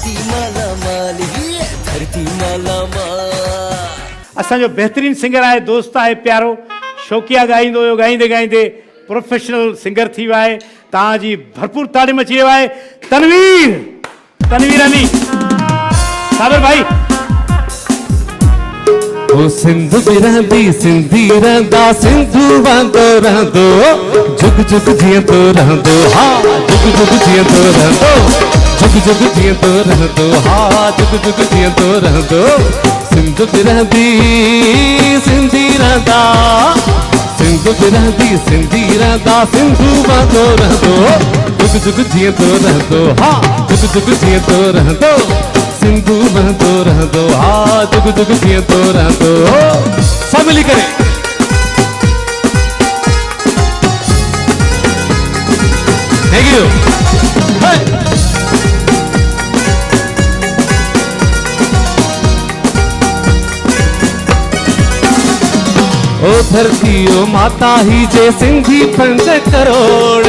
धरती माला माल, ये धरती माला माल। असांजो बेहतरीन सिंगर आहे, दोस्त आहे प्यारो, शौकिया ॻाईंदो हुयो, ॻाईंदे ॻाईंदे प्रोफेशनल सिंगर थी वियो आहे। तव्हांजी भरपूर तालीम अची वियो आहे। तनवीर अली साबिर भाई। ओ सिंधु बिरंदी सिंधी रंदा, सिंधु वांदो रहंदो, जुग जुग जीअंदो रहंदो, हा जुग जुग जीअंदो रहंदो, जुग जुग जीअंदो रहंदो, हा जुग जुग जीअंदो रहंदो। सिंधु बिरंदी सिंधी रंदा, सिंधु बिरंदी सिंधी रंदा, सिंधु वांदो रहंदो, जुग जुग जीअंदो रहंदो, हा जुग जुग जीअंदो रहंदो। सिंधु रहंदो रहंदो, हा जुग जुग जीअंदो रहंदो। सब मिली करे थैंक यू। ओ धरती ओ माता ही जे सिंधी 5 करोड़,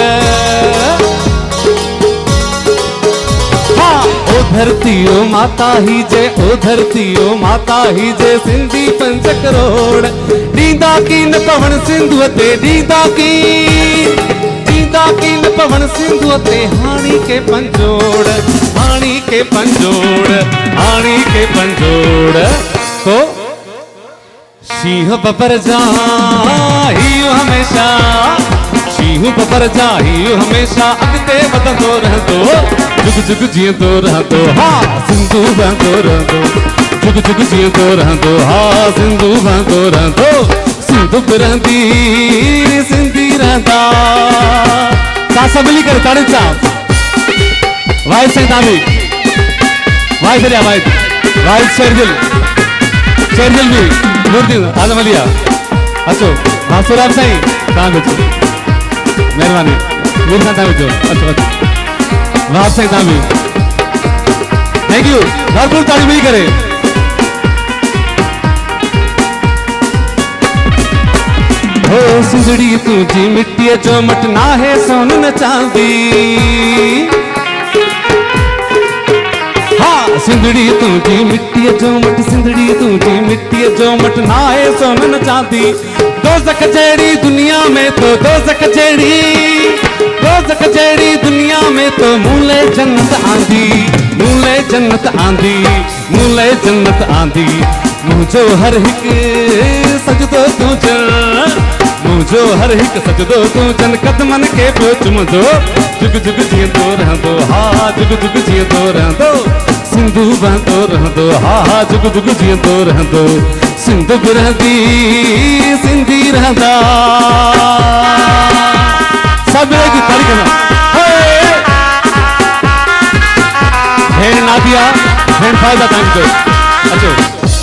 ओ धरती ओ माता ही जे, ओ धरती ओ माता ही जे सिंधी 5 करोड़। ॾींदा की न पवन सिंधु ते, ॾींदा की न पवन सिंधु ते, हाणी के पंजोड़, हाणी के पंजोड़, हाणी के पंजोड़। को शींह बबर जा हियो हमेशा, शींह बबर जा हियो हमेशा, अॻिते वधंदो रहंदो, जुग जुग जीअंदो रहंदो, हा सिंधु वहंदो रहंदो, जुग जुग जीअंदो रहंदो, हा सिंधु वहंदो रहंदो। सिंधु बिरंदी सिंधी रहंदा। तव्हां सभु मिली करे ताड़ी सां वाहिद साईं, तव्हां बि वाहिद हलिया, वाहिद शेरदिल बि नूरदीन आज़म अलिया, अचो भासूराम साईं तव्हां बि अचो, महिरबानी मीर खान तव्हां बि अचो, अचो अचो वाह साईं तव्हां बि थैंक यू। भरपूर ताड़ी मिली करे। हो सिंधड़ी तुझी मिट्टी जो मट ना है सोन न चांदी, हाँ सिंधड़ी तुझी मिट्टी जो मट, सिंधड़ी तुझी मिट्टी जो मट ना है सोन न चांदी। दोज़ख जहिड़ी दुनिया में तो, दोज़ख जहिड़ी दुनिया में तो, मूले जन्नत आंदी, मूले जन्नत आंदी, मूले जन्नत आंदी। मुझो हर हिक सजदो तुझन, मुझो हर हिक सजदो तुझन, कदमन के पियो चुमंदो, जुग जुग जीअंदो रहंदो, हा जुग जुग जीअंदो रहंदो। सिंधु वहंदो रहंदो, हा जुग जुग जीअंदो रहंदो। सिंधु बिरंदी सिंधी रहंदा। सब मिलेगी तारीख में। भेण नादिया, भेण फायदा थैंक यू, अचो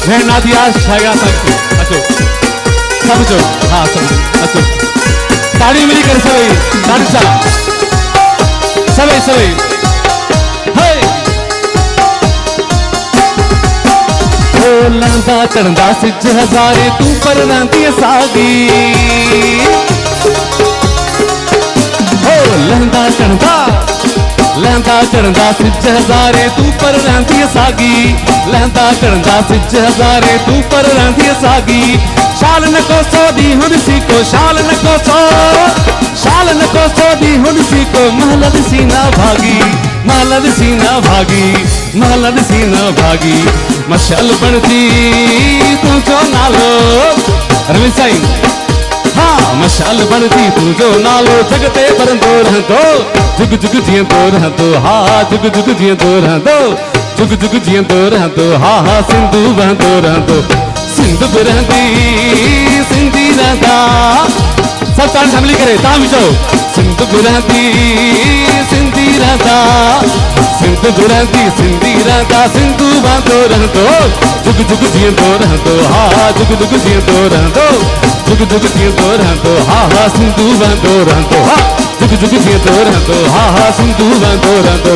भेण नादिया शायरा थैंक यू, अचो सब अचो, हाँ सब अचो, ताड़ी मिली कर सभी, ताड़ी सा सभी ओ लहंदा चढ़ंदा सिज हज़ारे, तू पर रहंदी सागी, ओ लहंदा चढ़ंदा सिज हज़ारे, तू पर रहंदी सागी, लहंदा चढ़ंदा सिज हज़ारे, तू पर रहंदी सागी। शाल न को सोदी हुनसी को, शाल न को सोदी हुनसी को, महल सीना भागी, महल सीना भागी, महल सीना भागी। मशाल बनती तुझो नालो, रमेश साईं, हाँ मशाल बनती तुझो नालो, जगते बरंदो रहंदो, जुग जुग जीअंदो रहंदो, हा जुग जुग जीअंदो रहंदो, जुग जुग जीअंदो रहंदो, हा सिंधु वहंदो रहंदो। सिंधु बिरंदी सिंधी रहंदा। सब तान मिली करे तव्हां बि चओ, सिंधु बिरंदी सिंधी रहंदा, सिंधु बिरंदी सिंधी रहंदा, सिंधु वहंदो रहंदो, जुग जुग जीअंदो रहंदो, हा जुग जुग जीअंदो रहंदो, जुग जुग जीअंदो रहंदो, हा सिंधु वहंदो रहंदो, हा जुग जुग जीअंदो रहंदो, हा सिंधु वहंदो रहंदो,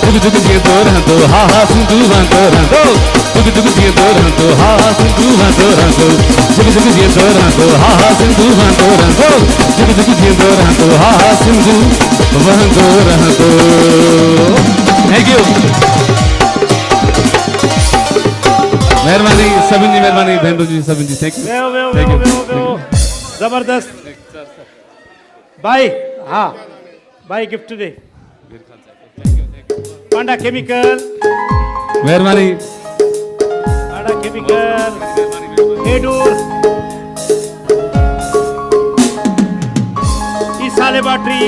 जुग जुग जीअंदो रहंदो, हा सिंधु वहंदो रहंदो, जुग जुग जीअंदो रहंदो, हा सिंधु वहंदो रहंदो, जुग जुग जीअंदो रहंदो, हा सिंधु वहंदो रहंदो, जुग जुग जीअंदो रहंदो, हा सिंधु वहंदो रहंदो। Thank you. महिरबानी सभिनि जी महिरबानी भेनरूं जी सभिनि जी थैंक यू वेहो वेहो Thank वेहो you. वेहो वेहो जबरदस्त भाई हाँ भाई गिफ्ट दे पांडा केमिकल महिरबानी पांडा केमिकल एडूर ईसा लेबॉर्ट्री